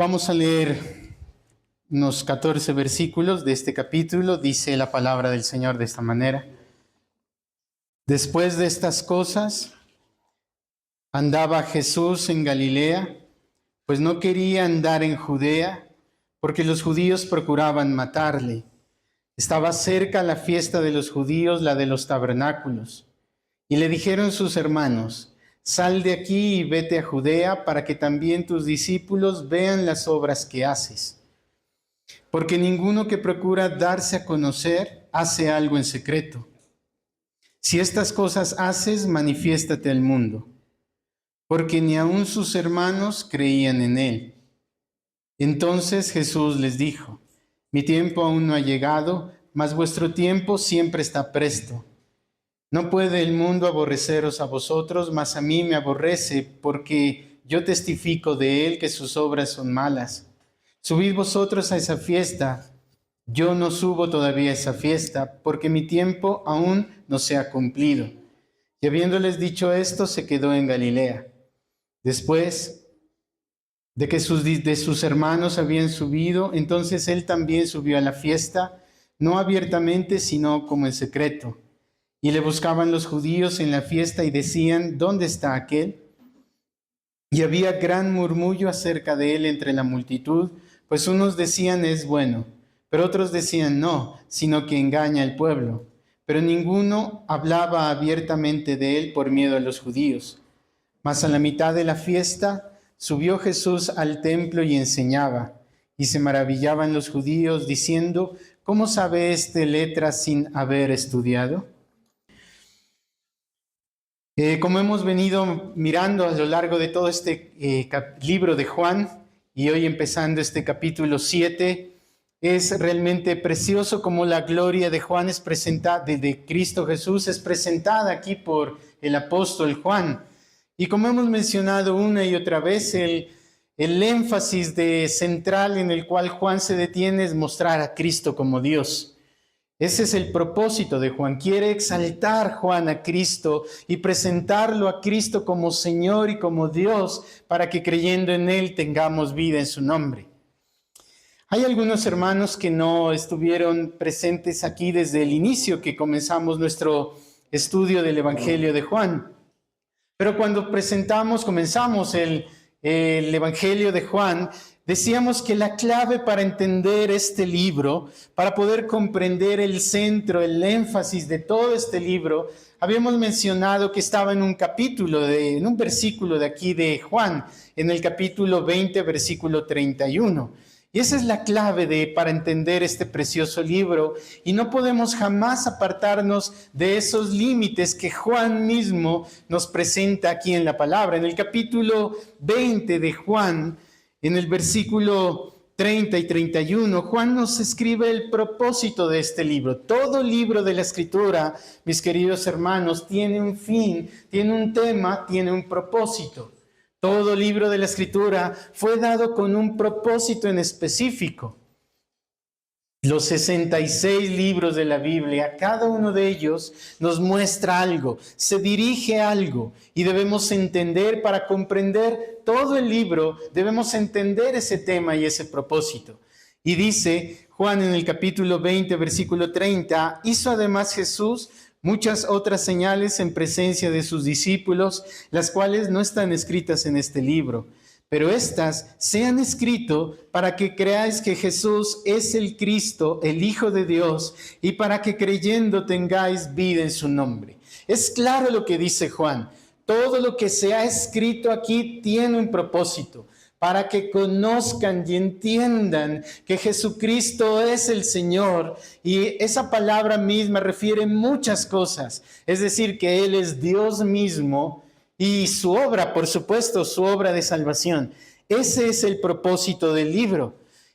Vamos a leer unos 14 versículos de este capítulo. Dice la palabra del Señor de esta manera. Después de estas cosas, andaba Jesús en Galilea, pues no quería andar en Judea, porque los judíos procuraban matarle. Estaba cerca la fiesta de los judíos, la de los tabernáculos. Y le dijeron sus hermanos: sal de aquí y vete a Judea, para que también tus discípulos vean las obras que haces. Porque ninguno que procura darse a conocer hace algo en secreto. Si estas cosas haces, manifiéstate al mundo. Porque ni aun sus hermanos creían en él. Entonces Jesús les dijo: mi tiempo aún no ha llegado, mas vuestro tiempo siempre está presto. No puede el mundo aborreceros a vosotros, mas a mí me aborrece, porque yo testifico de él que sus obras son malas. Subid vosotros a esa fiesta. Yo no subo todavía a esa fiesta, porque mi tiempo aún no se ha cumplido. Y habiéndoles dicho esto, se quedó en Galilea. Después de que sus hermanos habían subido, entonces él también subió a la fiesta, no abiertamente, sino como en secreto. Y le buscaban los judíos en la fiesta y decían: ¿dónde está aquel? Y había gran murmullo acerca de él entre la multitud, pues unos decían: es bueno, pero otros decían: no, sino que engaña al pueblo. Pero ninguno hablaba abiertamente de él por miedo a los judíos. Mas a la mitad de la fiesta subió Jesús al templo y enseñaba, y se maravillaban los judíos diciendo: ¿cómo sabe este letras sin haber estudiado? Como hemos venido mirando a lo largo de todo este libro de Juan, y hoy empezando este capítulo 7, es realmente precioso como la gloria de Juan es presentada, de Cristo Jesús es presentada aquí por el apóstol Juan. Y como hemos mencionado una y otra vez, el énfasis central en el cual Juan se detiene es mostrar a Cristo como Dios. Ese es el propósito de Juan. Quiere exaltar Juan a Cristo y presentarlo a Cristo como Señor y como Dios, para que creyendo en Él tengamos vida en su nombre. Hay algunos hermanos que no estuvieron presentes aquí desde el inicio que comenzamos nuestro estudio del Evangelio de Juan. Pero cuando comenzamos el Evangelio de Juan, decíamos que la clave para entender este libro, para poder comprender el centro, el énfasis de todo este libro, habíamos mencionado que estaba en un versículo de aquí de Juan, en el capítulo 20, versículo 31. Y esa es la clave para entender este precioso libro, y no podemos jamás apartarnos de esos límites que Juan mismo nos presenta aquí en la palabra. En el capítulo 20 de Juan, en el versículo 30 y 31, Juan nos escribe el propósito de este libro. Todo libro de la Escritura, mis queridos hermanos, tiene un fin, tiene un tema, tiene un propósito. Todo libro de la Escritura fue dado con un propósito en específico. Los 66 libros de la Biblia, cada uno de ellos nos muestra algo, se dirige a algo, y debemos entender, para comprender todo el libro, debemos entender ese tema y ese propósito. Y dice Juan en el capítulo 20, versículo 30, hizo además Jesús muchas otras señales en presencia de sus discípulos, las cuales no están escritas en este libro. Pero estas se han escrito para que creáis que Jesús es el Cristo, el Hijo de Dios, y para que creyendo tengáis vida en su nombre. Es claro lo que dice Juan. Todo lo que se ha escrito aquí tiene un propósito, para que conozcan y entiendan que Jesucristo es el Señor. Y esa palabra misma refiere muchas cosas. Es decir, que Él es Dios mismo, y su obra, por supuesto, su obra de salvación. Ese es el propósito del libro.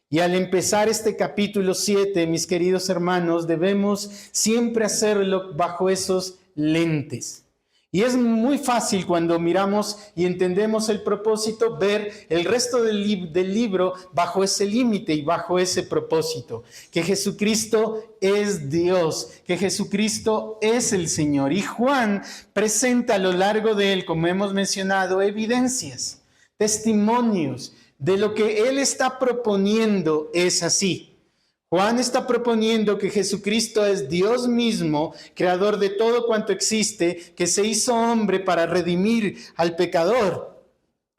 Y al empezar este capítulo 7, mis queridos hermanos, debemos siempre hacerlo bajo esos lentes. Y es muy fácil cuando miramos y entendemos el propósito, ver el resto del libro bajo ese límite y bajo ese propósito. Que Jesucristo es Dios, que Jesucristo es el Señor. Y Juan presenta a lo largo de él, como hemos mencionado, evidencias, testimonios de lo que él está proponiendo es así. Juan está proponiendo que Jesucristo es Dios mismo, creador de todo cuanto existe, que se hizo hombre para redimir al pecador.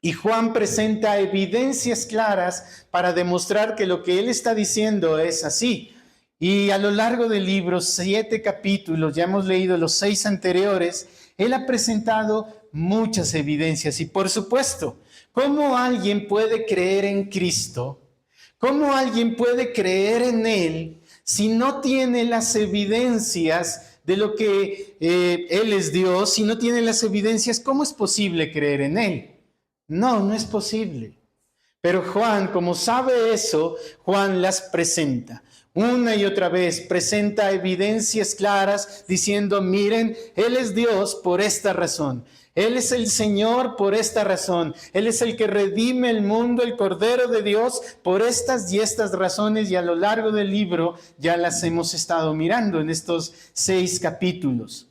Y Juan presenta evidencias claras para demostrar que lo que él está diciendo es así. Y a lo largo del libro, 7 capítulos, ya hemos leído los 6 anteriores, él ha presentado muchas evidencias. Y por supuesto, ¿cómo alguien puede creer en Cristo? ¿Cómo alguien puede creer en Él si no tiene las evidencias de lo que Él es Dios? Si no tiene las evidencias, ¿cómo es posible creer en Él? No, no es posible. Pero Juan, como sabe eso, Juan las presenta. Una y otra vez presenta evidencias claras diciendo, miren, Él es Dios por esta razón. Él es el Señor por esta razón. Él es el que redime el mundo, el Cordero de Dios, por estas y estas razones. Y a lo largo del libro ya las hemos estado mirando en estos 6 capítulos.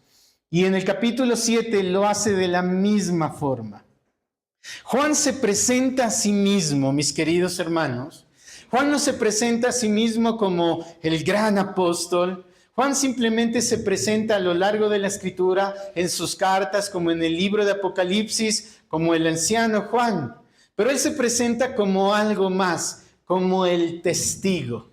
Y en el capítulo 7 lo hace de la misma forma. Juan se presenta a sí mismo, mis queridos hermanos. Juan no se presenta a sí mismo como el gran apóstol. Juan simplemente se presenta a lo largo de la Escritura, en sus cartas, como en el libro de Apocalipsis, como el anciano Juan. Pero él se presenta como algo más, como el testigo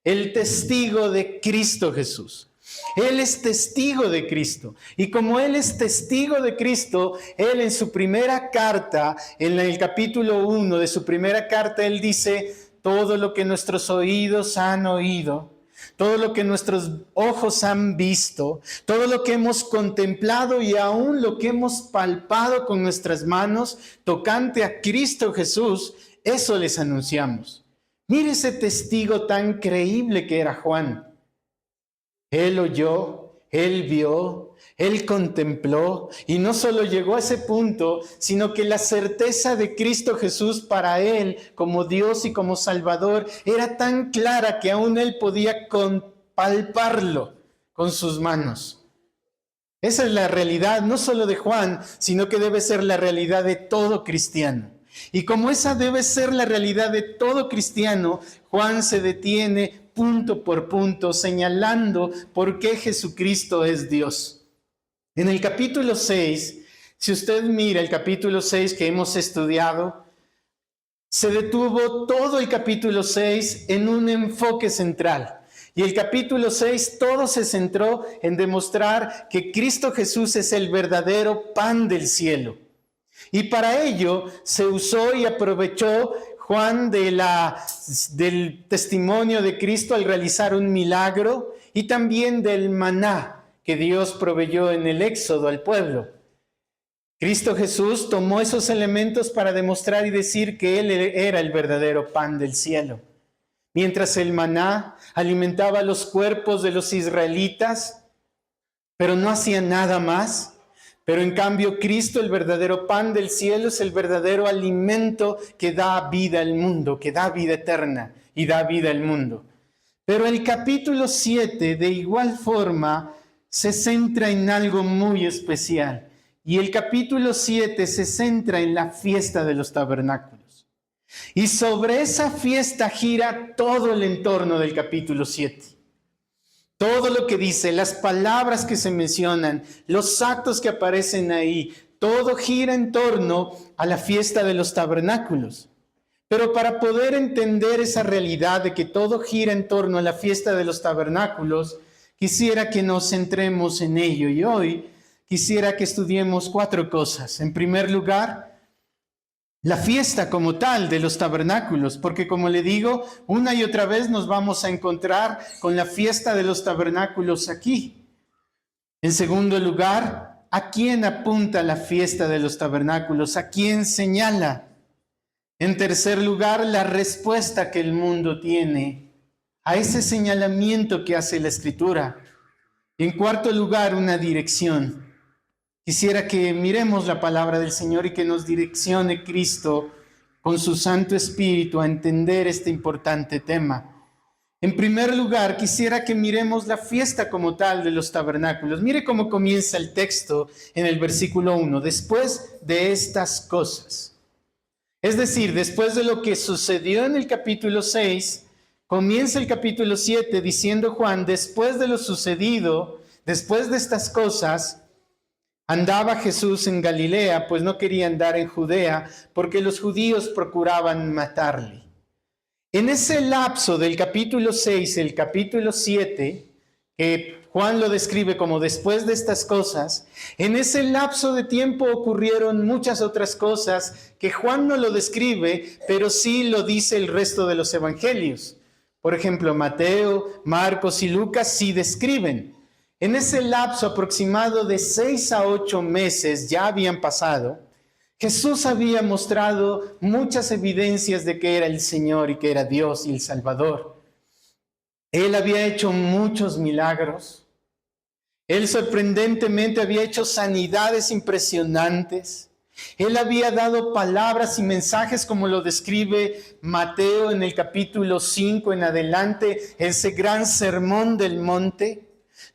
de Cristo Jesús. Él es testigo de Cristo. Y como Él es testigo de Cristo, Él en su primera carta, en el capítulo 1 de su primera carta, Él dice, todo lo que nuestros oídos han oído, todo lo que nuestros ojos han visto, todo lo que hemos contemplado y aún lo que hemos palpado con nuestras manos tocante a Cristo Jesús, eso les anunciamos. Mire ese testigo tan creíble que era Juan. Él oyó, él vio, él contempló y no solo llegó a ese punto, sino que la certeza de Cristo Jesús para él como Dios y como Salvador era tan clara que aún él podía palparlo con sus manos. Esa es la realidad no solo de Juan, sino que debe ser la realidad de todo cristiano. Y como esa debe ser la realidad de todo cristiano, Juan se detiene punto por punto, señalando por qué Jesucristo es Dios. En el capítulo 6, si usted mira el capítulo 6 que hemos estudiado, se detuvo todo el capítulo 6 en un enfoque central. Y el capítulo 6 todo se centró en demostrar que Cristo Jesús es el verdadero pan del cielo. Y para ello se usó y aprovechó Juan del testimonio de Cristo al realizar un milagro y también del maná que Dios proveyó en el Éxodo al pueblo. Cristo Jesús tomó esos elementos para demostrar y decir que Él era el verdadero pan del cielo. Mientras el maná alimentaba los cuerpos de los israelitas, pero no hacía nada más. Pero en cambio Cristo, el verdadero pan del cielo, es el verdadero alimento que da vida al mundo, que da vida eterna y da vida al mundo. Pero el capítulo 7 de igual forma se centra en algo muy especial. Y el capítulo 7 se centra en la fiesta de los tabernáculos. Y sobre esa fiesta gira todo el entorno del capítulo 7. Todo lo que dice, las palabras que se mencionan, los actos que aparecen ahí, todo gira en torno a la fiesta de los tabernáculos. Pero para poder entender esa realidad de que todo gira en torno a la fiesta de los tabernáculos, quisiera que nos centremos en ello. Y hoy quisiera que estudiemos 4 cosas. En primer lugar, la fiesta como tal de los tabernáculos, porque como le digo, una y otra vez nos vamos a encontrar con la fiesta de los tabernáculos aquí. En segundo lugar, ¿a quién apunta la fiesta de los tabernáculos? ¿A quién señala? En tercer lugar, la respuesta que el mundo tiene a ese señalamiento que hace la Escritura. Y en cuarto lugar, una dirección. Quisiera que miremos la palabra del Señor y que nos direccione Cristo con su Santo Espíritu a entender este importante tema. En primer lugar, quisiera que miremos la fiesta como tal de los tabernáculos. Mire cómo comienza el texto en el versículo 1. Después de estas cosas. Es decir, después de lo que sucedió en el capítulo 6, comienza el capítulo 7 diciendo Juan, después de lo sucedido, después de estas cosas, andaba Jesús en Galilea, pues no quería andar en Judea, porque los judíos procuraban matarle. En ese lapso del capítulo 6, el capítulo 7, que Juan lo describe como después de estas cosas, en ese lapso de tiempo ocurrieron muchas otras cosas que Juan no lo describe, pero sí lo dice el resto de los evangelios. Por ejemplo, Mateo, Marcos y Lucas sí describen. En ese lapso aproximado de 6 a 8 meses ya habían pasado, Jesús había mostrado muchas evidencias de que era el Señor y que era Dios y el Salvador. Él había hecho muchos milagros. Él sorprendentemente había hecho sanidades impresionantes. Él había dado palabras y mensajes como lo describe Mateo en el capítulo 5 en adelante, ese gran sermón del monte.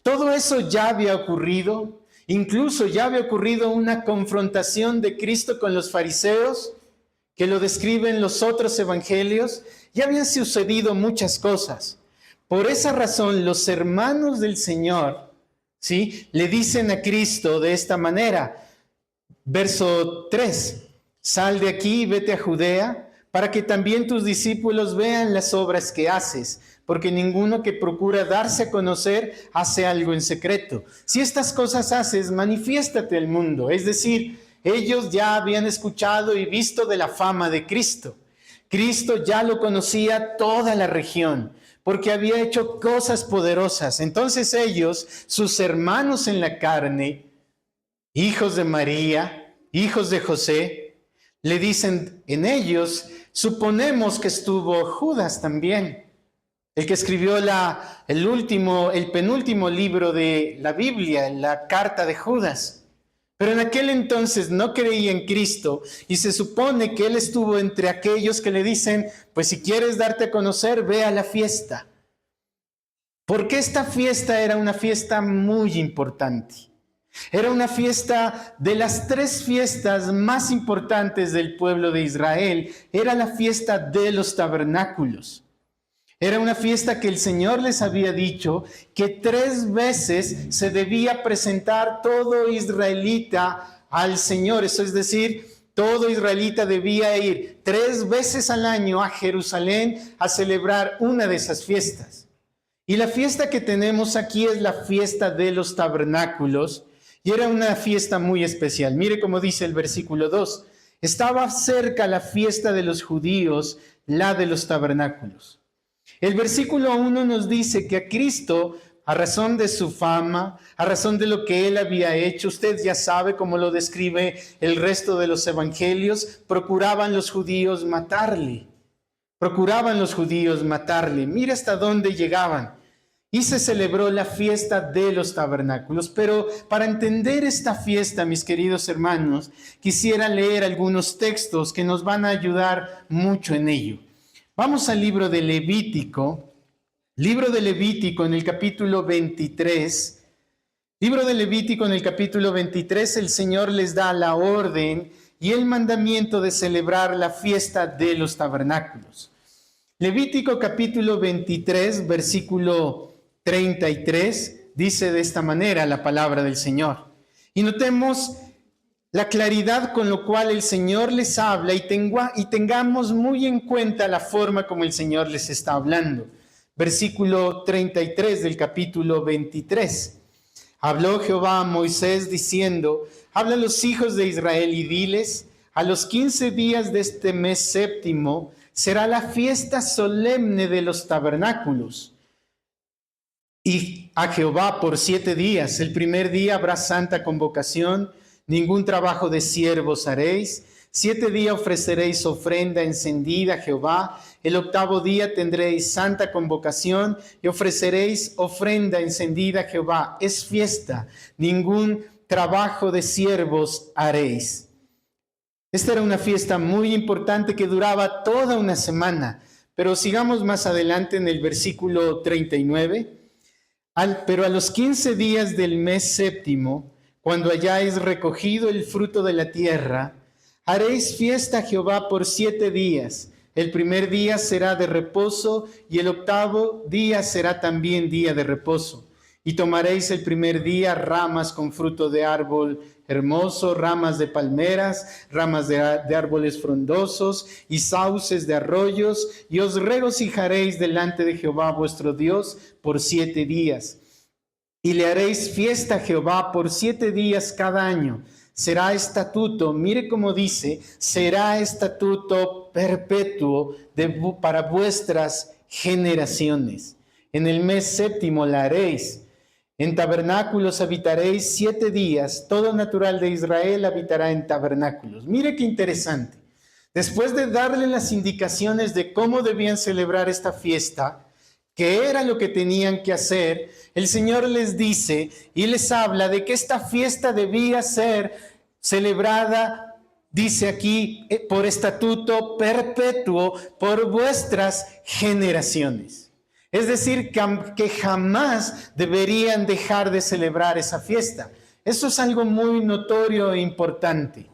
Todo eso ya había ocurrido. Incluso ya había ocurrido una confrontación de Cristo con los fariseos, que lo describen los otros evangelios. Ya habían sucedido muchas cosas. Por esa razón, los hermanos del Señor, ¿sí?, le dicen a Cristo de esta manera. Verso 3, sal de aquí y vete a Judea, para que también tus discípulos vean las obras que haces, porque ninguno que procura darse a conocer hace algo en secreto. Si estas cosas haces, manifiéstate al mundo. Es decir, ellos ya habían escuchado y visto de la fama de Cristo. Cristo ya lo conocía toda la región, porque había hecho cosas poderosas. Entonces ellos, sus hermanos en la carne, hijos de María, hijos de José, le dicen en ellos, suponemos que estuvo Judas también, el que escribió el penúltimo libro de la Biblia, la carta de Judas. Pero en aquel entonces no creía en Cristo y se supone que él estuvo entre aquellos que le dicen, pues si quieres darte a conocer, ve a la fiesta. Porque esta fiesta era una fiesta muy importante. Era una fiesta de las 3 fiestas más importantes del pueblo de Israel. Era la fiesta de los tabernáculos. Era una fiesta que el Señor les había dicho que 3 veces se debía presentar todo israelita al Señor. Eso es decir, todo israelita debía ir 3 veces al año a Jerusalén a celebrar una de esas fiestas. Y la fiesta que tenemos aquí es la fiesta de los tabernáculos. Y era una fiesta muy especial. Mire cómo dice el versículo 2. Estaba cerca la fiesta de los judíos, la de los tabernáculos. El versículo 1 nos dice que a Cristo, a razón de su fama, a razón de lo que él había hecho, usted ya sabe cómo lo describe el resto de los evangelios, procuraban los judíos matarle. Procuraban los judíos matarle. Mira hasta dónde llegaban. Y se celebró la fiesta de los tabernáculos. Pero para entender esta fiesta, mis queridos hermanos, quisiera leer algunos textos que nos van a ayudar mucho en ello. Vamos al libro de Levítico. Libro de Levítico en el capítulo 23. Libro de Levítico en el capítulo 23, el Señor les da la orden y el mandamiento de celebrar la fiesta de los tabernáculos. Levítico capítulo 23, versículo 33, dice de esta manera la palabra del Señor. Y notemos la claridad con lo cual el Señor les habla y tengamos muy en cuenta la forma como el Señor les está hablando. Versículo 33 del capítulo 23. Habló Jehová a Moisés diciendo, habla a los hijos de Israel y diles, a los 15 días de este mes séptimo será la fiesta solemne de los tabernáculos. Y a Jehová por 7 días. El primer día habrá santa convocación, ningún trabajo de siervos haréis. 7 días ofreceréis ofrenda encendida a Jehová. El 8º día tendréis santa convocación y ofreceréis ofrenda encendida a Jehová. Es fiesta, ningún trabajo de siervos haréis. Esta era una fiesta muy importante que duraba toda una semana. Pero sigamos más adelante en el versículo 39. Pero a los 15 días del mes séptimo, cuando hayáis recogido el fruto de la tierra, Haréis fiesta a Jehová por 7 días. El primer día será de reposo y el octavo día será también día de reposo. Y tomaréis el primer día ramas con fruto de árbol hermoso, ramas de palmeras, ramas de árboles frondosos y sauces de arroyos, y os regocijaréis delante de Jehová vuestro Dios por 7 días. Y le haréis fiesta a Jehová por 7 días cada año. Será estatuto, mire cómo dice, será estatuto perpetuo para vuestras generaciones. En el mes séptimo la haréis. En tabernáculos habitaréis 7 días. Todo natural de Israel habitará en tabernáculos. Mire qué interesante. Después de darle las indicaciones de cómo debían celebrar esta fiesta, qué era lo que tenían que hacer, el Señor les dice y les habla de que esta fiesta debía ser celebrada, dice aquí, por estatuto perpetuo por vuestras generaciones. Es decir, que jamás deberían dejar de celebrar esa fiesta. Eso es algo muy notorio e importante.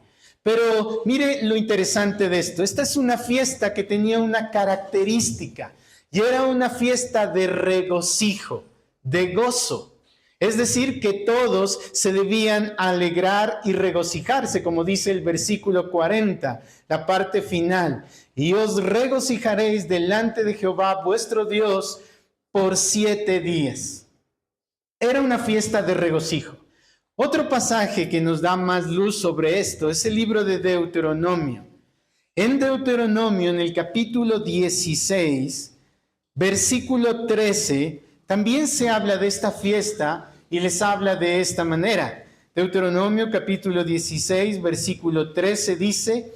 Pero mire lo interesante de esto. Esta es una fiesta que tenía una característica. Y era una fiesta de regocijo, de gozo. Es decir, que todos se debían alegrar y regocijarse, como dice el versículo 40, la parte final. Y os regocijaréis delante de Jehová vuestro Dios por 7 días. Era una fiesta de regocijo. Otro pasaje que nos da más luz sobre esto es el libro de Deuteronomio. En Deuteronomio, en el capítulo 16, versículo 13, también se habla de esta fiesta y les habla de esta manera. Deuteronomio capítulo 16, versículo 13 dice: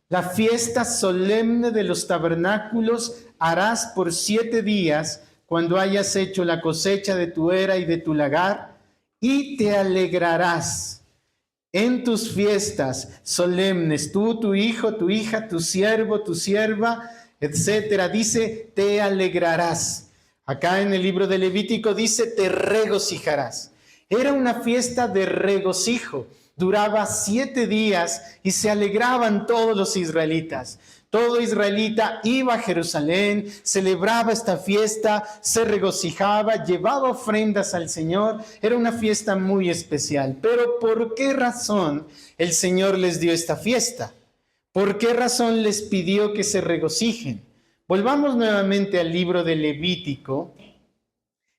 la fiesta solemne de los tabernáculos harás por 7 días cuando hayas hecho la cosecha de tu era y de tu lagar, y te alegrarás en tus fiestas solemnes, tú, tu hijo, tu hija, tu siervo, tu sierva, etcétera. Dice, te alegrarás. Acá en el libro de Levítico dice, te regocijarás. Era una fiesta de regocijo. Duraba 7 días y se alegraban todos los israelitas. Todo israelita iba a Jerusalén, celebraba esta fiesta, se regocijaba, llevaba ofrendas al Señor. Era una fiesta muy especial. Pero ¿por qué razón el Señor les dio esta fiesta? ¿Por qué razón les pidió que se regocijen? Volvamos nuevamente al libro de Levítico.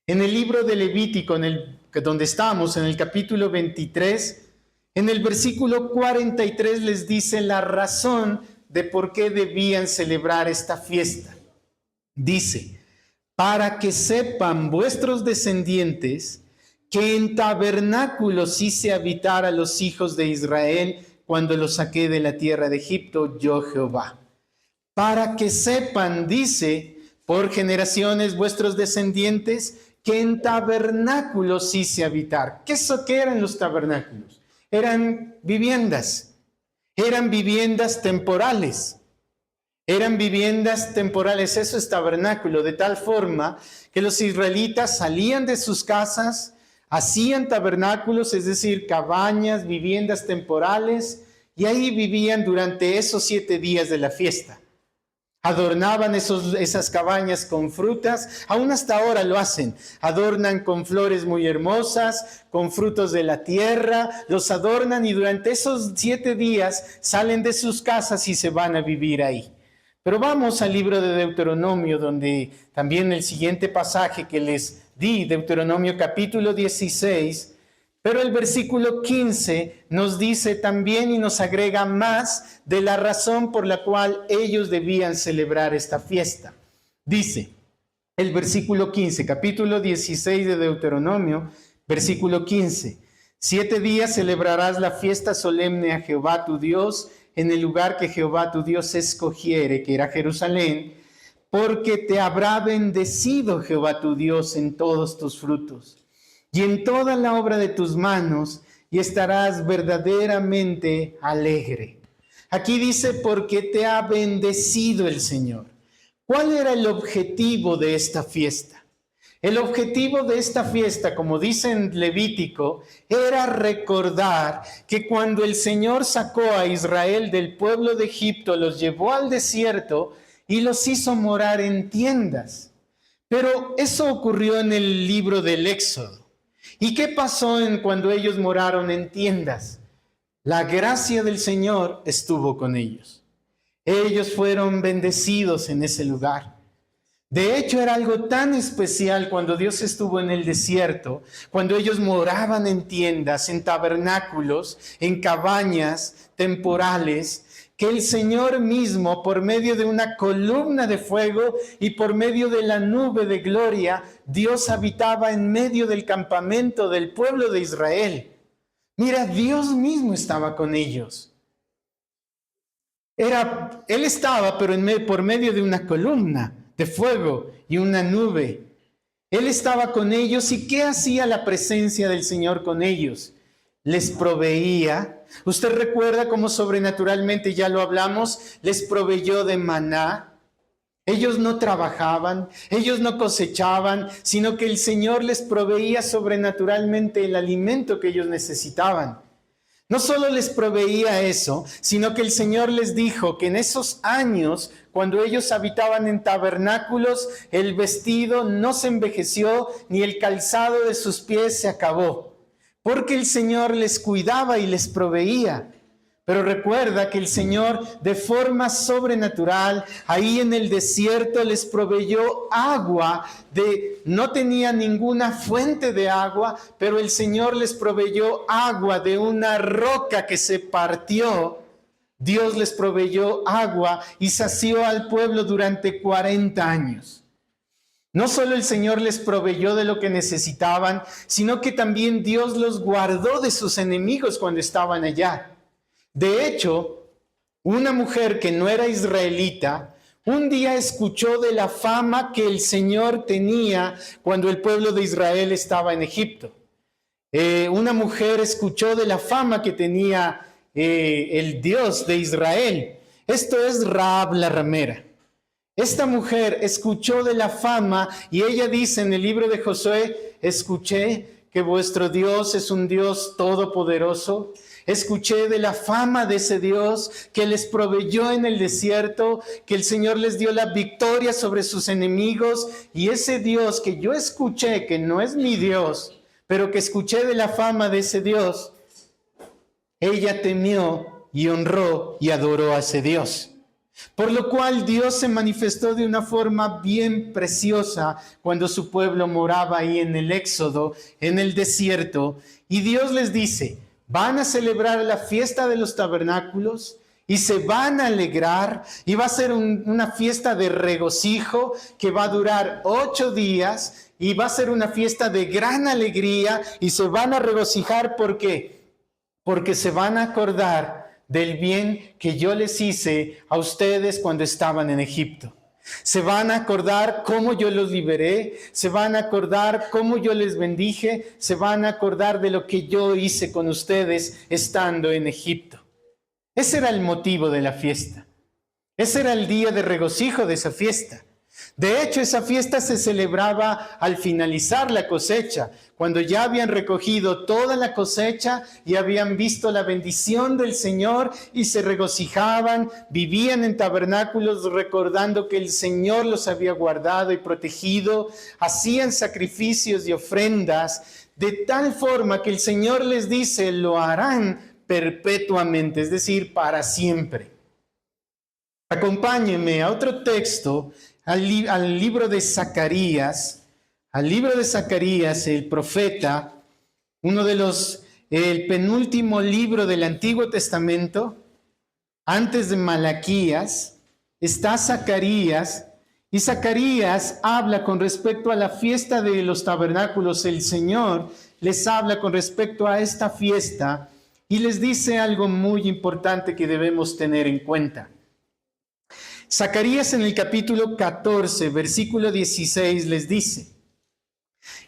En el libro de Levítico, donde estamos, en el capítulo 23, en el versículo 43 les dice la razón de por qué debían celebrar esta fiesta. Dice, para que sepan vuestros descendientes que en tabernáculos hice habitar a los hijos de Israel cuando los saqué de la tierra de Egipto, yo Jehová. Para que sepan, dice, por generaciones vuestros descendientes, que en tabernáculos hice habitar. ¿Qué eran los tabernáculos? Eran viviendas temporales. Eran viviendas temporales, eso es tabernáculo, de tal forma que los israelitas salían de sus casas, hacían tabernáculos, es decir, cabañas, viviendas temporales, y ahí vivían durante esos 7 días de la fiesta. Adornaban esas cabañas con frutas, aún hasta ahora lo hacen. Adornan con flores muy hermosas, con frutos de la tierra, los adornan y durante esos 7 días salen de sus casas y se van a vivir ahí. Pero vamos al libro de Deuteronomio, donde también el siguiente pasaje que les di, Deuteronomio capítulo 16, pero el versículo 15 nos dice también y nos agrega más de la razón por la cual ellos debían celebrar esta fiesta. Dice el versículo 15, capítulo 16 de Deuteronomio, versículo 15. 7 días celebrarás la fiesta solemne a Jehová tu Dios en el lugar que Jehová tu Dios escogiere, que era Jerusalén, porque te habrá bendecido Jehová tu Dios en todos tus frutos y en toda la obra de tus manos, y estarás verdaderamente alegre. Aquí dice, porque te ha bendecido el Señor. ¿Cuál era el objetivo de esta fiesta? El objetivo de esta fiesta, como dice en Levítico, era recordar que cuando el Señor sacó a Israel del pueblo de Egipto, los llevó al desierto y los hizo morar en tiendas. Pero eso ocurrió en el libro del Éxodo. ¿Y qué pasó cuando ellos moraron en tiendas? La gracia del Señor estuvo con ellos. Ellos fueron bendecidos en ese lugar. De hecho, era algo tan especial cuando Dios estuvo en el desierto, cuando ellos moraban en tiendas, en tabernáculos, en cabañas temporales, que el Señor mismo, por medio de una columna de fuego y por medio de la nube de gloria, Dios habitaba en medio del campamento del pueblo de Israel. Mira, Dios mismo estaba con ellos. Él estaba, pero por medio de una columna de fuego y una nube. Él estaba con ellos. ¿Y qué hacía la presencia del Señor con ellos? Les proveía. Usted recuerda cómo sobrenaturalmente, ya lo hablamos, les proveyó de maná. Ellos no trabajaban, ellos no cosechaban, sino que el Señor les proveía sobrenaturalmente el alimento que ellos necesitaban. No solo les proveía eso, sino que el Señor les dijo que en esos años, cuando ellos habitaban en tabernáculos, el vestido no se envejeció, ni el calzado de sus pies se acabó, porque el Señor les cuidaba y les proveía. Pero recuerda que el Señor, de forma sobrenatural, ahí en el desierto les proveyó agua. No tenía ninguna fuente de agua, pero el Señor les proveyó agua de una roca que se partió. Dios les proveyó agua y sació al pueblo durante 40 años. No solo el Señor les proveyó de lo que necesitaban, sino que también Dios los guardó de sus enemigos cuando estaban allá. De hecho, una mujer que no era israelita, un día escuchó de la fama que el Señor tenía cuando el pueblo de Israel estaba en Egipto. Una mujer escuchó de la fama que tenía el Dios de Israel. Esto es Rahab la ramera. Esta mujer escuchó de la fama y ella dice en el libro de Josué: escuché que vuestro Dios es un Dios todopoderoso. Escuché de la fama de ese Dios que les proveyó en el desierto, que el Señor les dio la victoria sobre sus enemigos. Y ese Dios que yo escuché, que no es mi Dios, pero que escuché de la fama de ese Dios, ella temió y honró y adoró a ese Dios. Por lo cual Dios se manifestó de una forma bien preciosa cuando su pueblo moraba ahí en el Éxodo, en el desierto. Y Dios les dice: van a celebrar la fiesta de los tabernáculos y se van a alegrar, y va a ser una fiesta de regocijo que va a durar 8 días y va a ser una fiesta de gran alegría y se van a regocijar. ¿Por qué? Porque se van a acordar del bien que yo les hice a ustedes cuando estaban en Egipto. Se van a acordar cómo yo los liberé, se van a acordar cómo yo les bendije, se van a acordar de lo que yo hice con ustedes estando en Egipto. Ese era el motivo de la fiesta. Ese era el día de regocijo de esa fiesta. De hecho, esa fiesta se celebraba al finalizar la cosecha, cuando ya habían recogido toda la cosecha y habían visto la bendición del Señor y se regocijaban, vivían en tabernáculos recordando que el Señor los había guardado y protegido, hacían sacrificios y ofrendas de tal forma que el Señor les dice: lo harán perpetuamente, es decir, para siempre. Acompáñenme a otro texto, al libro de Zacarías. Al libro de Zacarías, el profeta, el penúltimo libro del Antiguo Testamento, antes de Malaquías, está Zacarías, y Zacarías habla con respecto a la fiesta de los tabernáculos. El Señor les habla con respecto a esta fiesta y les dice algo muy importante que debemos tener en cuenta. Zacarías en el capítulo 14, versículo 16 les dice: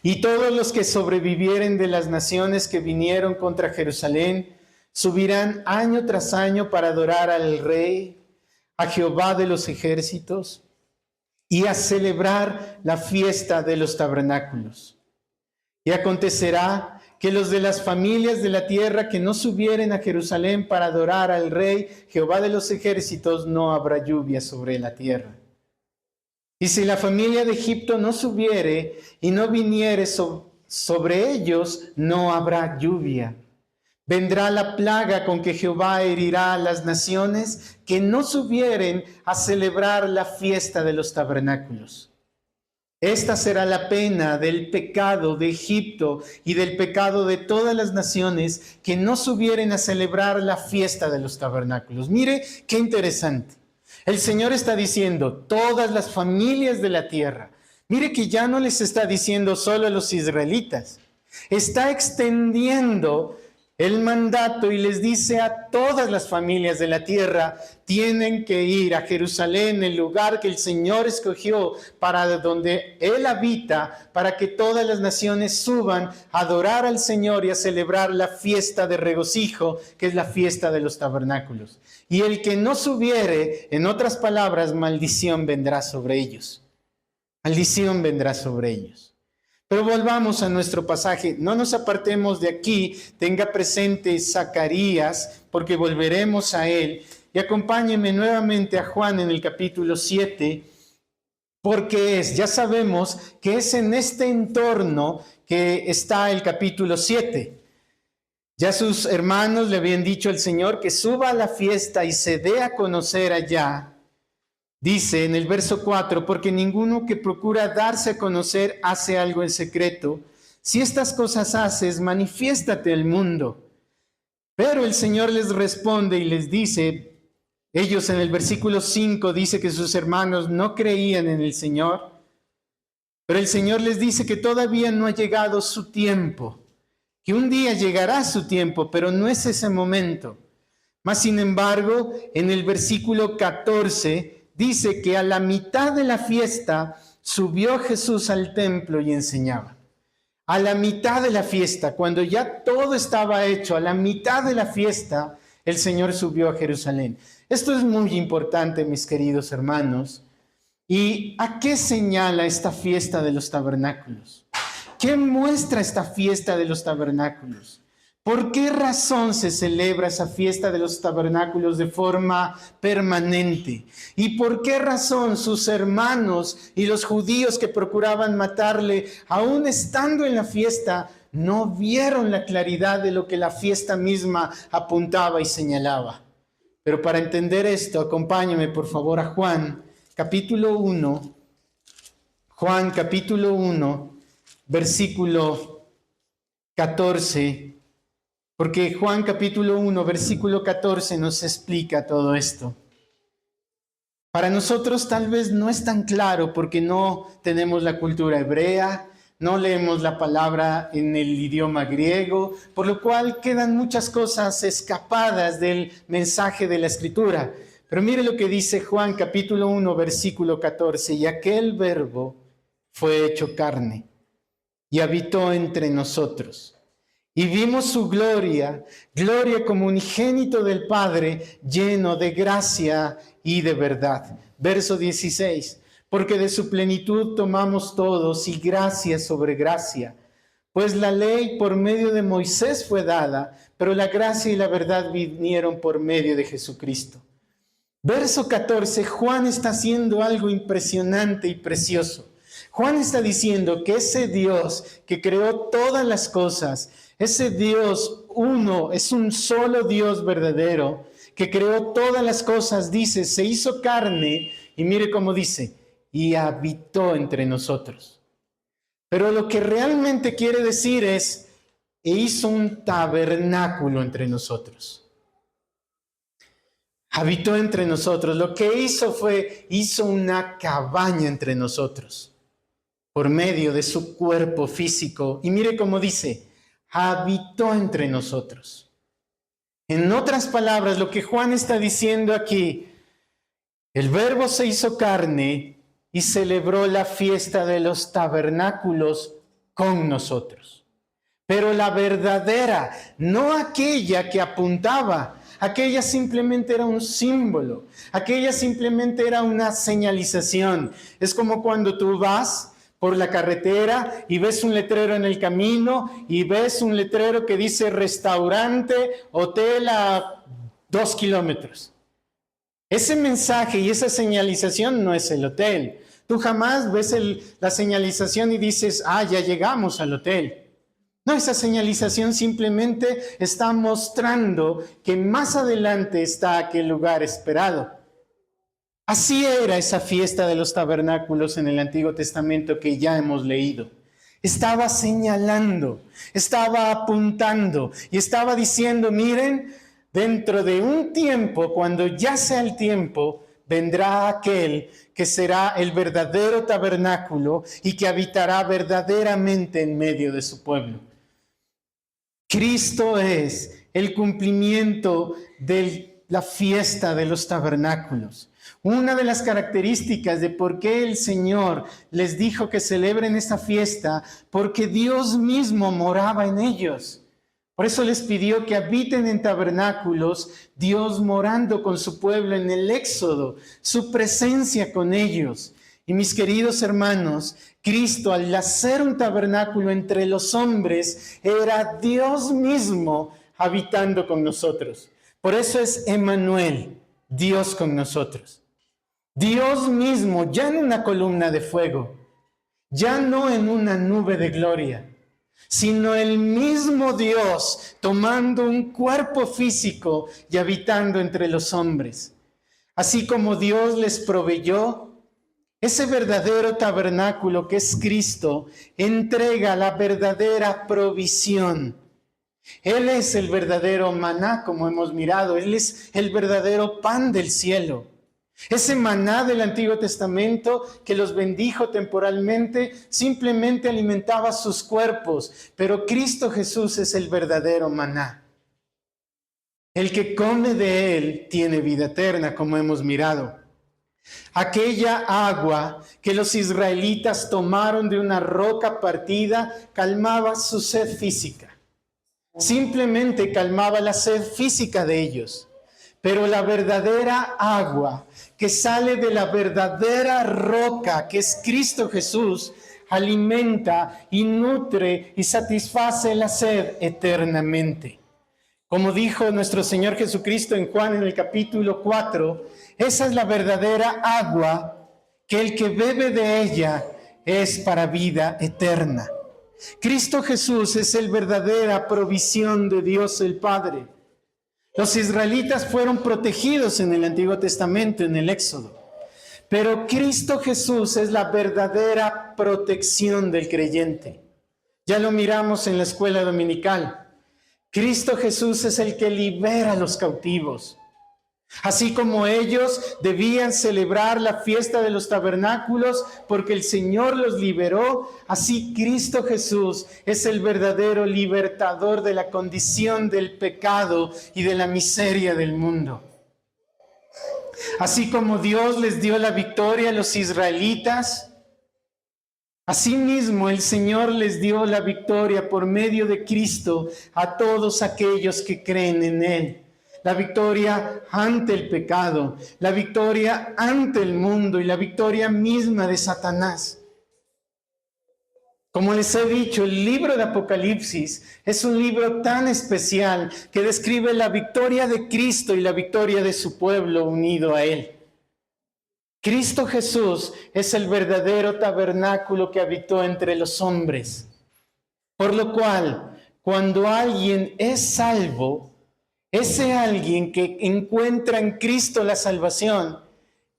y todos los que sobrevivieren de las naciones que vinieron contra Jerusalén subirán año tras año para adorar al Rey, a Jehová de los ejércitos. y a celebrar la fiesta de los tabernáculos. Y acontecerá que los de las familias de la tierra que no subieren a Jerusalén para adorar al Rey Jehová de los ejércitos, no habrá lluvia sobre la tierra. Y si la familia de Egipto no subiere y no viniere sobre ellos, no habrá lluvia. Vendrá la plaga con que Jehová herirá a las naciones que no subieren a celebrar la fiesta de los tabernáculos. Esta será la pena del pecado de Egipto y del pecado de todas las naciones que no subieren a celebrar la fiesta de los tabernáculos. Mire qué interesante. El Señor está diciendo, todas las familias de la tierra. Mire que ya no les está diciendo solo a los israelitas. Está extendiendo el mandato y les dice a todas las familias de la tierra, tienen que ir a Jerusalén, el lugar que el Señor escogió para donde Él habita, para que todas las naciones suban a adorar al Señor y a celebrar la fiesta de regocijo, que es la fiesta de los tabernáculos. Y el que no subiere, en otras palabras, maldición vendrá sobre ellos. Maldición vendrá sobre ellos. Pero volvamos a nuestro pasaje, no nos apartemos de aquí, tenga presente Zacarías, porque volveremos a él. Y acompáñenme nuevamente a Juan en el capítulo 7, porque ya sabemos que es en este entorno que está el capítulo 7. Ya sus hermanos le habían dicho al Señor que suba a la fiesta y se dé a conocer allá. Dice en el verso 4, porque ninguno que procura darse a conocer hace algo en secreto. Si estas cosas haces, manifiéstate al mundo. Pero el Señor les responde y les dice, ellos en el versículo 5 dice que sus hermanos no creían en el Señor, pero el Señor les dice que todavía no ha llegado su tiempo, que un día llegará su tiempo, pero no es ese momento. Mas sin embargo, en el versículo 14 dice que a la mitad de la fiesta subió Jesús al templo y enseñaba. A la mitad de la fiesta, cuando ya todo estaba hecho, a la mitad de la fiesta, el Señor subió a Jerusalén. Esto es muy importante, mis queridos hermanos. ¿Y a qué señala esta fiesta de los tabernáculos? ¿Qué muestra esta fiesta de los tabernáculos? ¿Por qué razón se celebra esa fiesta de los tabernáculos de forma permanente? ¿Y por qué razón sus hermanos y los judíos que procuraban matarle, aún estando en la fiesta, no vieron la claridad de lo que la fiesta misma apuntaba y señalaba? Pero para entender esto, acompáñame por favor a Juan, capítulo 1. Juan, capítulo 1, versículo 14. Porque Juan capítulo 1, versículo 14 nos explica todo esto. Para nosotros tal vez no es tan claro porque no tenemos la cultura hebrea, no leemos la palabra en el idioma griego, por lo cual quedan muchas cosas escapadas del mensaje de la Escritura. Pero mire lo que dice Juan capítulo 1, versículo 14. Y aquel verbo fue hecho carne y habitó entre nosotros. Y vimos su gloria, gloria como unigénito del Padre, lleno de gracia y de verdad. Verso 16, porque de su plenitud tomamos todos y gracia sobre gracia. Pues la ley por medio de Moisés fue dada, pero la gracia y la verdad vinieron por medio de Jesucristo. Verso 14, Juan está haciendo algo impresionante y precioso. Juan está diciendo que ese Dios que creó todas las cosas, ese Dios uno, es un solo Dios verdadero, que creó todas las cosas, dice, se hizo carne, y mire cómo dice, y habitó entre nosotros. Pero lo que realmente quiere decir es, e hizo un tabernáculo entre nosotros. Habitó entre nosotros. Lo que hizo una cabaña entre nosotros, por medio de su cuerpo físico. Y mire cómo dice, habitó entre nosotros. En otras palabras, lo que Juan está diciendo aquí, el Verbo se hizo carne y celebró la fiesta de los tabernáculos con nosotros. Pero la verdadera, no aquella que apuntaba Aquella simplemente era un símbolo. Aquella simplemente era una señalización. Es como cuando tú vas por la carretera y ves un letrero en el camino y ves un letrero que dice restaurante, hotel a 2 kilómetros. Ese mensaje y esa señalización no es el hotel. Tú jamás ves la señalización y dices, ya llegamos al hotel. No, esa señalización simplemente está mostrando que más adelante está aquel lugar esperado. Así era esa fiesta de los tabernáculos en el Antiguo Testamento que ya hemos leído. Estaba señalando, estaba apuntando y estaba diciendo, miren, dentro de un tiempo, cuando ya sea el tiempo, vendrá aquel que será el verdadero tabernáculo y que habitará verdaderamente en medio de su pueblo. Cristo es el cumplimiento de la fiesta de los tabernáculos. Una de las características de por qué el Señor les dijo que celebren esta fiesta, porque Dios mismo moraba en ellos. Por eso les pidió que habiten en tabernáculos, Dios morando con su pueblo en el Éxodo, su presencia con ellos. Y mis queridos hermanos, Cristo al hacer un tabernáculo entre los hombres, era Dios mismo habitando con nosotros. Por eso es Emmanuel, Dios con nosotros. Dios mismo, ya en una columna de fuego, ya no en una nube de gloria, sino el mismo Dios tomando un cuerpo físico y habitando entre los hombres. Así como Dios les proveyó ese verdadero tabernáculo que es Cristo, entrega la verdadera provisión. Él es el verdadero maná, como hemos mirado. Él es el verdadero pan del cielo. Ese maná del Antiguo Testamento que los bendijo temporalmente simplemente alimentaba sus cuerpos, pero Cristo Jesús es el verdadero maná. El que come de él tiene vida eterna, como hemos mirado. Aquella agua que los israelitas tomaron de una roca partida calmaba su sed física. Simplemente calmaba la sed física de ellos. Pero la verdadera agua que sale de la verdadera roca, que es Cristo Jesús, alimenta y nutre y satisface la sed eternamente. Como dijo nuestro Señor Jesucristo en Juan en el capítulo 4, esa es la verdadera agua, que el que bebe de ella es para vida eterna. Cristo Jesús es la verdadera provisión de Dios el Padre. Los israelitas fueron protegidos en el Antiguo Testamento, en el Éxodo. Pero Cristo Jesús es la verdadera protección del creyente. Ya lo miramos en la escuela dominical. Cristo Jesús es el que libera a los cautivos. Así como ellos debían celebrar la fiesta de los tabernáculos porque el Señor los liberó, así Cristo Jesús es el verdadero libertador de la condición del pecado y de la miseria del mundo. Así como Dios les dio la victoria a los israelitas, asimismo el Señor les dio la victoria por medio de Cristo a todos aquellos que creen en Él. La victoria ante el pecado, la victoria ante el mundo y la victoria misma de Satanás. Como les he dicho, el libro de Apocalipsis es un libro tan especial que describe la victoria de Cristo y la victoria de su pueblo unido a Él. Cristo Jesús es el verdadero tabernáculo que habitó entre los hombres. Por lo cual, cuando alguien es salvo, ese alguien que encuentra en Cristo la salvación,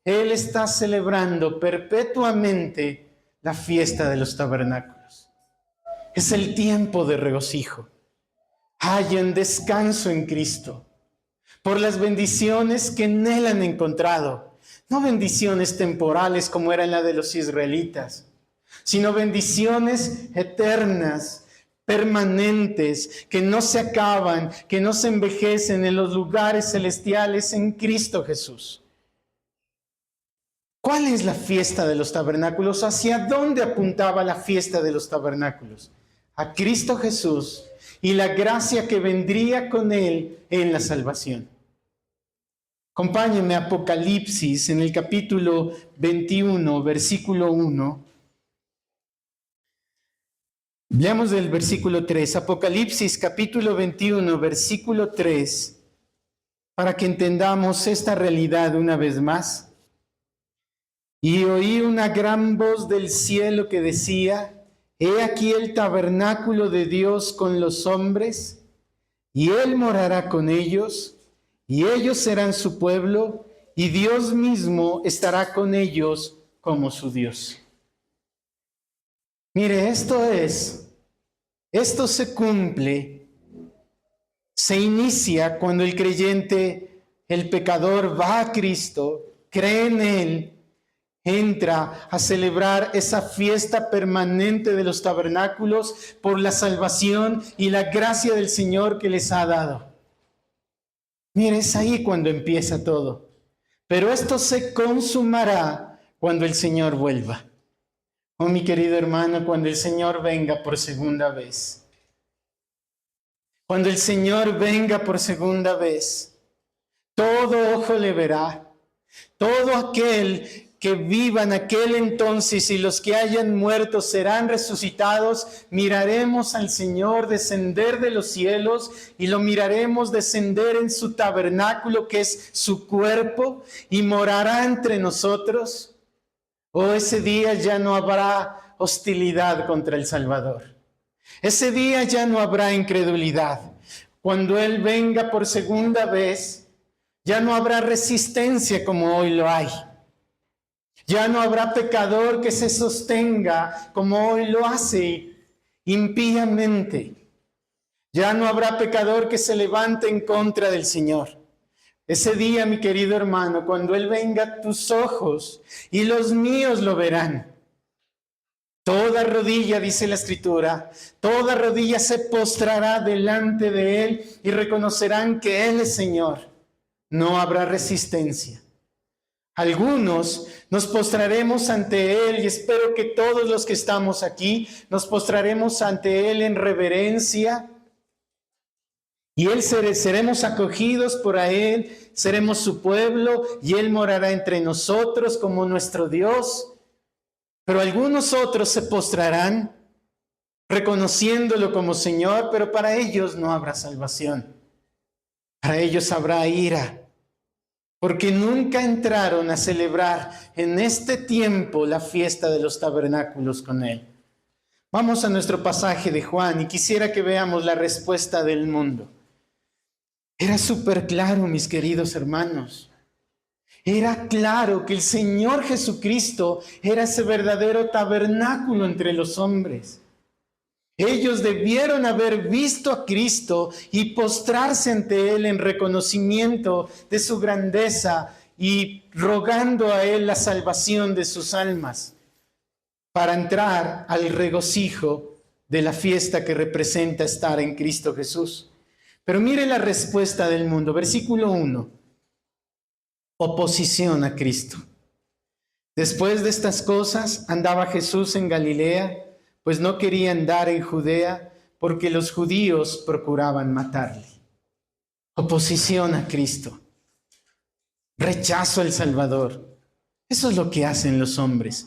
Él está celebrando perpetuamente la fiesta de los tabernáculos. Es el tiempo de regocijo. Hallen descanso en Cristo por las bendiciones que en Él han encontrado. No bendiciones temporales como eran la de los israelitas, sino bendiciones eternas, permanentes, que no se acaban, que no se envejecen en los lugares celestiales en Cristo Jesús. ¿Cuál es la fiesta de los tabernáculos? ¿Hacia dónde apuntaba la fiesta de los tabernáculos? A Cristo Jesús y la gracia que vendría con Él en la salvación. Acompáñenme a Apocalipsis en el capítulo 21, versículo 1. Leamos del versículo 3. Apocalipsis capítulo 21, versículo 3, para que entendamos esta realidad una vez más. Y oí una gran voz del cielo que decía: He aquí el tabernáculo de Dios con los hombres, y Él morará con ellos, y ellos serán su pueblo, y Dios mismo estará con ellos como su Dios. Mire, esto se cumple, se inicia cuando el creyente, el pecador, va a Cristo, cree en Él, entra a celebrar esa fiesta permanente de los tabernáculos por la salvación y la gracia del Señor que les ha dado. Mire, es ahí cuando empieza todo. Pero esto se consumará cuando el Señor vuelva. Oh, mi querido hermano, cuando el Señor venga por segunda vez. Cuando el Señor venga por segunda vez, todo ojo le verá. Todo aquel que viva en aquel entonces y los que hayan muerto serán resucitados. Miraremos al Señor descender de los cielos y lo miraremos descender en su tabernáculo, que es su cuerpo, y morará entre nosotros. Oh, ese día ya no habrá hostilidad contra el Salvador. Ese día ya no habrá incredulidad. Cuando Él venga por segunda vez, ya no habrá resistencia como hoy lo hay. Ya no habrá pecador que se sostenga como hoy lo hace impíamente. Ya no habrá pecador que se levante en contra del Señor. Ese día, mi querido hermano, cuando Él venga, tus ojos y los míos lo verán. Toda rodilla, dice la Escritura, toda rodilla se postrará delante de Él y reconocerán que Él es Señor. No habrá resistencia. Algunos nos postraremos ante Él, y espero que todos los que estamos aquí nos postraremos ante Él en reverencia, y seremos acogidos por Él, seremos su pueblo, y Él morará entre nosotros como nuestro Dios. Pero algunos otros se postrarán reconociéndolo como Señor, pero para ellos no habrá salvación. Para ellos habrá ira, porque nunca entraron a celebrar en este tiempo la fiesta de los tabernáculos con Él. Vamos a nuestro pasaje de Juan y quisiera que veamos la respuesta del mundo. Era súper claro, mis queridos hermanos. Era claro que el Señor Jesucristo era ese verdadero tabernáculo entre los hombres. Ellos debieron haber visto a Cristo y postrarse ante Él en reconocimiento de su grandeza y rogando a Él la salvación de sus almas para entrar al regocijo de la fiesta que representa estar en Cristo Jesús. Pero mire la respuesta del mundo, versículo 1. Oposición a Cristo. Después de estas cosas andaba Jesús en Galilea, pues no quería andar en Judea, porque los judíos procuraban matarle. Oposición a Cristo. Rechazo al Salvador. Eso es lo que hacen los hombres.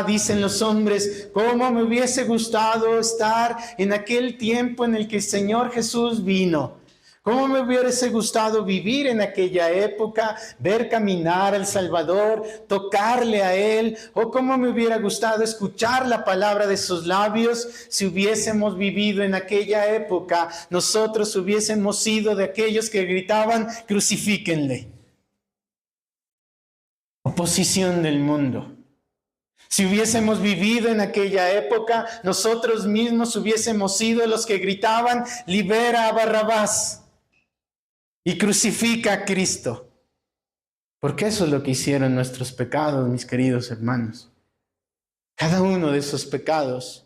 Dicen los hombres, ¿cómo me hubiese gustado estar en aquel tiempo en el que el Señor Jesús vino? ¿Cómo me hubiese gustado vivir en aquella época, ver caminar al Salvador, tocarle a Él? ¿O cómo me hubiera gustado escuchar la palabra de sus labios? Si hubiésemos vivido en aquella época, nosotros hubiésemos sido de aquellos que gritaban, crucifíquenle. Oposición del mundo. Si hubiésemos vivido en aquella época, nosotros mismos hubiésemos sido los que gritaban, libera a Barrabás y crucifica a Cristo. Porque eso es lo que hicieron nuestros pecados, mis queridos hermanos. Cada uno de esos pecados,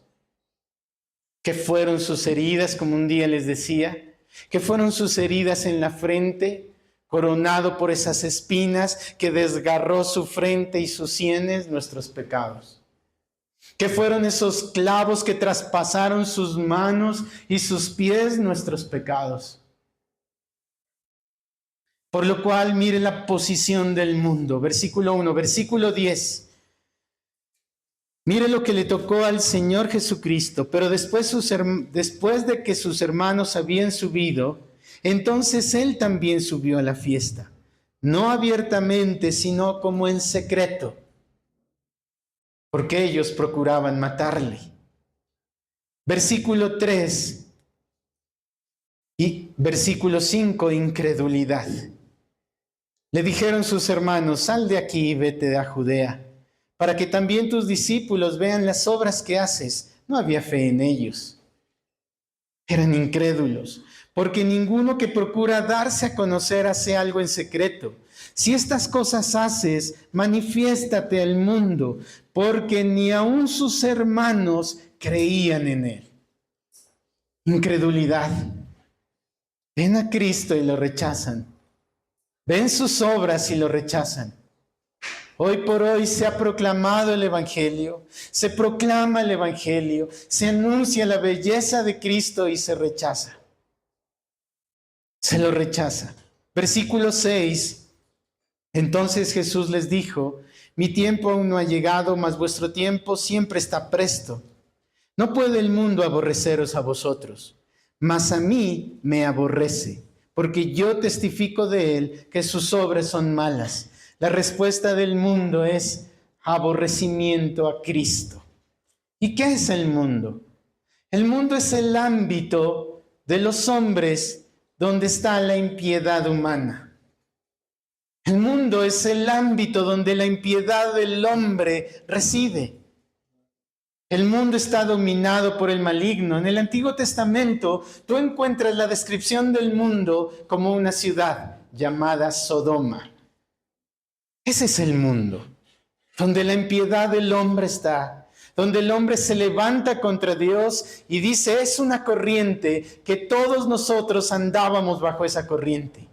que fueron sus heridas, como un día les decía, que fueron sus heridas en la frente, coronado por esas espinas que desgarró su frente y sus sienes, nuestros pecados. Que fueron esos clavos que traspasaron sus manos y sus pies, nuestros pecados. Por lo cual, mire la posición del mundo. Versículo 1, versículo 10. Mire lo que le tocó al Señor Jesucristo, pero después de que sus hermanos habían subido, entonces Él también subió a la fiesta, no abiertamente, sino como en secreto, porque ellos procuraban matarle. Versículo 3 y versículo 5, incredulidad. Le dijeron sus hermanos: sal de aquí y vete a Judea, para que también tus discípulos vean las obras que haces. No había fe en ellos. Eran incrédulos, porque ninguno que procura darse a conocer hace algo en secreto. Si estas cosas haces, manifiéstate al mundo, porque ni aun sus hermanos creían en él. Incredulidad. Ven a Cristo y lo rechazan. Ven sus obras y lo rechazan. Hoy por hoy se ha proclamado el Evangelio, se proclama el Evangelio, se anuncia la belleza de Cristo y se rechaza. Se lo rechaza. Versículo 6. Entonces Jesús les dijo: mi tiempo aún no ha llegado, mas vuestro tiempo siempre está presto. No puede el mundo aborreceros a vosotros, mas a mí me aborrece, porque yo testifico de él que sus obras son malas. La respuesta del mundo es aborrecimiento a Cristo. ¿Y qué es el mundo? El mundo es el ámbito de los hombres donde está la impiedad humana. El mundo es el ámbito donde la impiedad del hombre reside. El mundo está dominado por el maligno. En el Antiguo Testamento tú encuentras la descripción del mundo como una ciudad llamada Sodoma. Ese es el mundo, donde la impiedad del hombre está, donde el hombre se levanta contra Dios y dice: es una corriente que todos nosotros andábamos bajo esa corriente.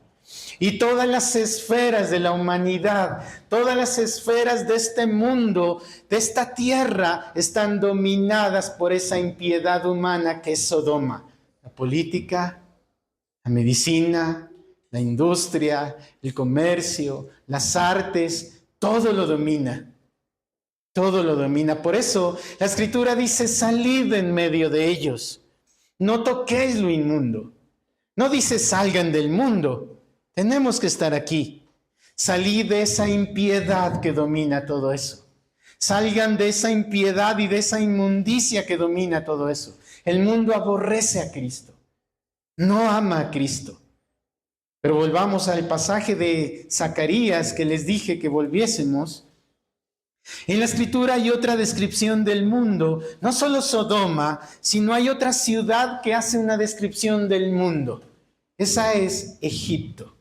Y todas las esferas de la humanidad, todas las esferas de este mundo, de esta tierra, están dominadas por esa impiedad humana que es Sodoma. La política, la medicina, la industria, el comercio, las artes, todo lo domina. Todo lo domina. Por eso la Escritura dice: salid en medio de ellos. No toquéis lo inmundo. No dice: salgan del mundo. Tenemos que estar aquí. Salid de esa impiedad que domina todo eso. Salgan de esa impiedad y de esa inmundicia que domina todo eso. El mundo aborrece a Cristo. No ama a Cristo. Pero volvamos al pasaje de Zacarías que les dije que volviésemos. En la Escritura hay otra descripción del mundo, no solo Sodoma, sino hay otra ciudad que hace una descripción del mundo. Esa es Egipto.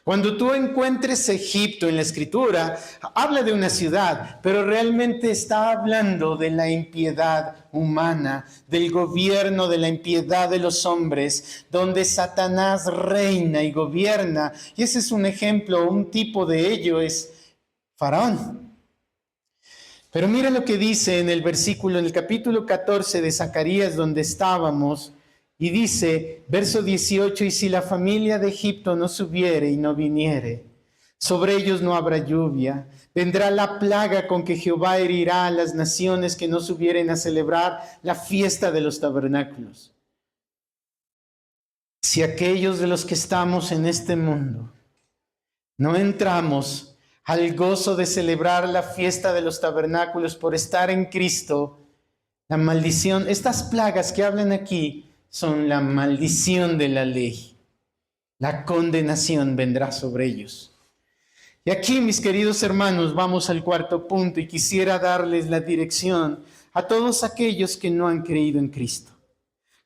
Cuando tú encuentres Egipto en la Escritura, habla de una ciudad, pero realmente está hablando de la impiedad humana, del gobierno de la impiedad de los hombres, donde Satanás reina y gobierna. Y ese es un ejemplo, un tipo de ello es Faraón. Pero mira lo que dice en el capítulo 14 de Zacarías, donde estábamos. Y dice, verso 18, y si la familia de Egipto no subiere y no viniere, sobre ellos no habrá lluvia. Vendrá la plaga con que Jehová herirá a las naciones que no subieren a celebrar la fiesta de los tabernáculos. Si aquellos de los que estamos en este mundo no entramos al gozo de celebrar la fiesta de los tabernáculos por estar en Cristo, la maldición, estas plagas que hablan aquí, son la maldición de la ley. La condenación vendrá sobre ellos. Y aquí, mis queridos hermanos, vamos al cuarto punto y quisiera darles la dirección a todos aquellos que no han creído en Cristo.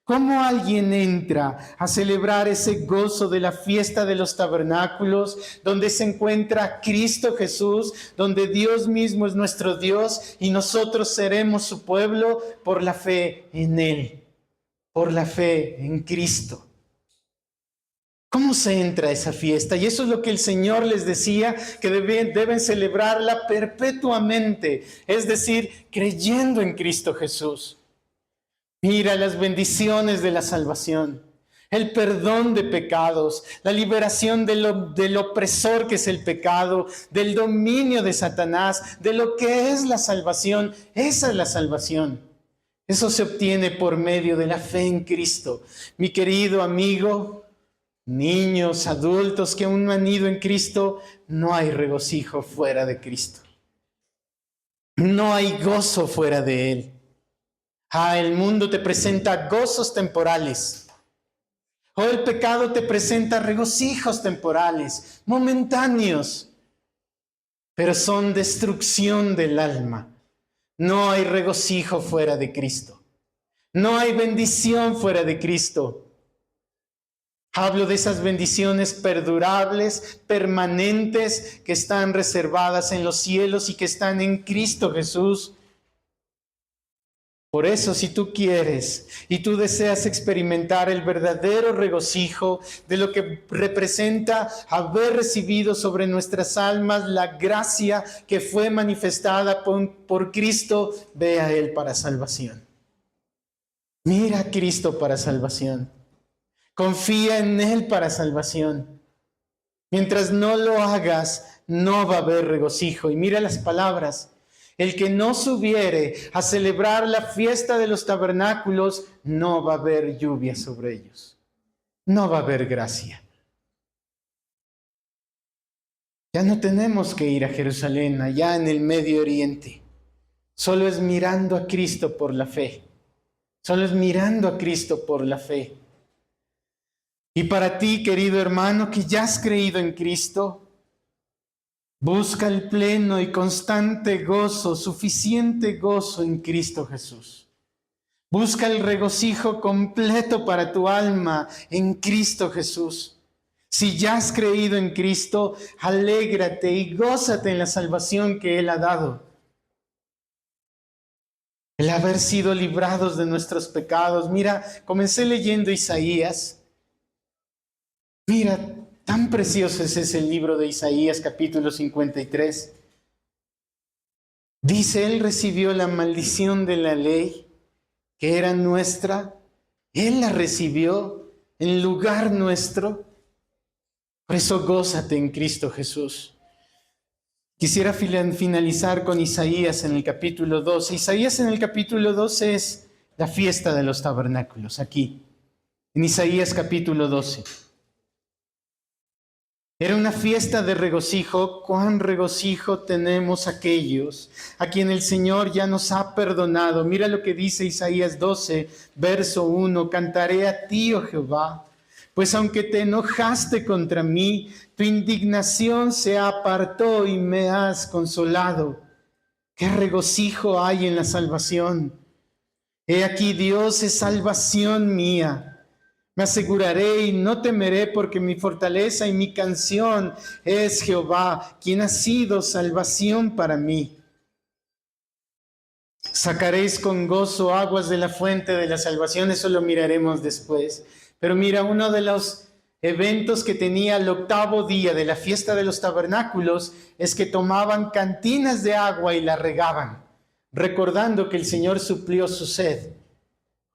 ¿Cómo alguien entra a celebrar ese gozo de la fiesta de los tabernáculos, donde se encuentra Cristo Jesús, donde Dios mismo es nuestro Dios y nosotros seremos su pueblo por la fe en Él? Por la fe en Cristo. ¿Cómo se entra a esa fiesta? Y eso es lo que el Señor les decía, que deben celebrarla perpetuamente, es decir, creyendo en Cristo Jesús. Mira las bendiciones de la salvación. el perdón de pecados, la liberación del opresor que es el pecado, del dominio de Satanás, de lo que es la salvación. Esa es la salvación. Eso se obtiene por medio de la fe en Cristo. Mi querido amigo, niños, adultos que aún no han ido en Cristo, no hay regocijo fuera de Cristo. No hay gozo fuera de Él. El mundo te presenta gozos temporales. El pecado te presenta regocijos temporales, momentáneos, pero son destrucción del alma. No hay regocijo fuera de Cristo. No hay bendición fuera de Cristo. Hablo de esas bendiciones perdurables, permanentes, que están reservadas en los cielos y que están en Cristo Jesús. Por eso, si tú quieres y tú deseas experimentar el verdadero regocijo de lo que representa haber recibido sobre nuestras almas la gracia que fue manifestada por Cristo, ve a Él para salvación. Mira a Cristo para salvación. Confía en Él para salvación. Mientras no lo hagas, no va a haber regocijo. Y mira las palabras. El que no subiere a celebrar la fiesta de los tabernáculos, no va a haber lluvia sobre ellos. No va a haber gracia. Ya no tenemos que ir a Jerusalén, allá en el Medio Oriente. Solo es mirando a Cristo por la fe. Solo es mirando a Cristo por la fe. Y para ti, querido hermano, que ya has creído en Cristo, busca el pleno y constante gozo, suficiente gozo en Cristo Jesús. Busca el regocijo completo para tu alma en Cristo Jesús. Si ya has creído en Cristo, alégrate y gózate en la salvación que Él ha dado. El haber sido librados de nuestros pecados. Mira, comencé leyendo Isaías. Mira, tan precioso es ese libro de Isaías, capítulo 53. Dice, Él recibió la maldición de la ley, que era nuestra. Él la recibió en lugar nuestro. Por eso gózate en Cristo Jesús. Quisiera finalizar con Isaías en el capítulo 12. Isaías en el capítulo 12 es la fiesta de los tabernáculos, aquí, en Isaías capítulo 12. Era una fiesta de regocijo. ¿Cuán regocijo tenemos aquellos a quien el Señor ya nos ha perdonado? Mira lo que dice Isaías 12, verso 1. Cantaré a ti, oh Jehová, pues aunque te enojaste contra mí, tu indignación se apartó y me has consolado. ¿Qué regocijo hay en la salvación? He aquí, Dios es salvación mía. Me aseguraré y no temeré, porque mi fortaleza y mi canción es Jehová, quien ha sido salvación para mí. Sacaréis con gozo aguas de la fuente de la salvación. Eso lo miraremos después. Pero mira, uno de los eventos que tenía el octavo día de la fiesta de los tabernáculos es que tomaban cantinas de agua y la regaban, recordando que el Señor suplió su sed.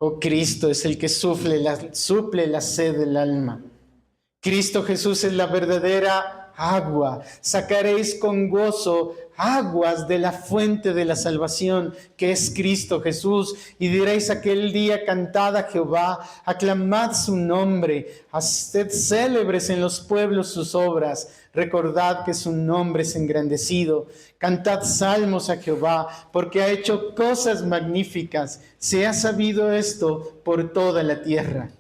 Oh, Cristo es el que suple la sed del alma. Cristo Jesús es la verdadera agua. Sacaréis con gozo aguas de la fuente de la salvación, que es Cristo Jesús. Y diréis aquel día, cantad a Jehová, aclamad su nombre, haced célebres en los pueblos sus obras. Recordad que su nombre es engrandecido. Cantad salmos a Jehová, porque ha hecho cosas magníficas. Se ha sabido esto por toda la tierra.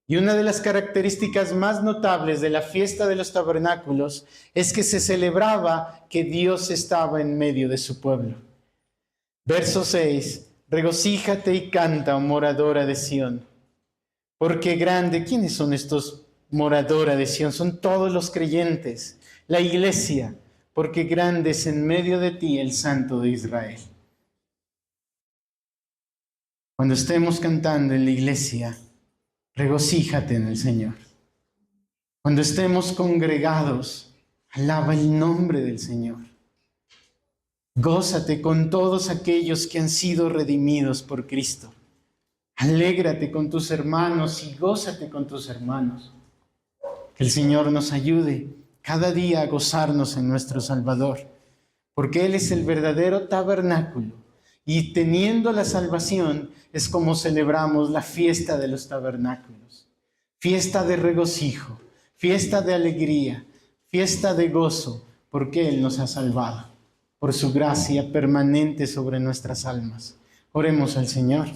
Y una de las características más notables de la fiesta de los tabernáculos es que se celebraba que Dios estaba en medio de su pueblo. Verso 6. Regocíjate y canta, oh moradora de Sión, porque grande. ¿Quiénes son estos moradora de Sión? Son todos los creyentes, la iglesia, porque grande es en medio de ti el Santo de Israel. Cuando estemos cantando en la iglesia, regocíjate en el Señor. Cuando estemos congregados, alaba el nombre del Señor. Gózate con todos aquellos que han sido redimidos por Cristo. Alégrate con tus hermanos y gózate con tus hermanos. Que el Señor nos ayude cada día a gozarnos en nuestro Salvador, porque Él es el verdadero tabernáculo. Y teniendo la salvación es como celebramos la fiesta de los tabernáculos. Fiesta de regocijo, fiesta de alegría, fiesta de gozo, porque Él nos ha salvado por su gracia permanente sobre nuestras almas. Oremos al Señor.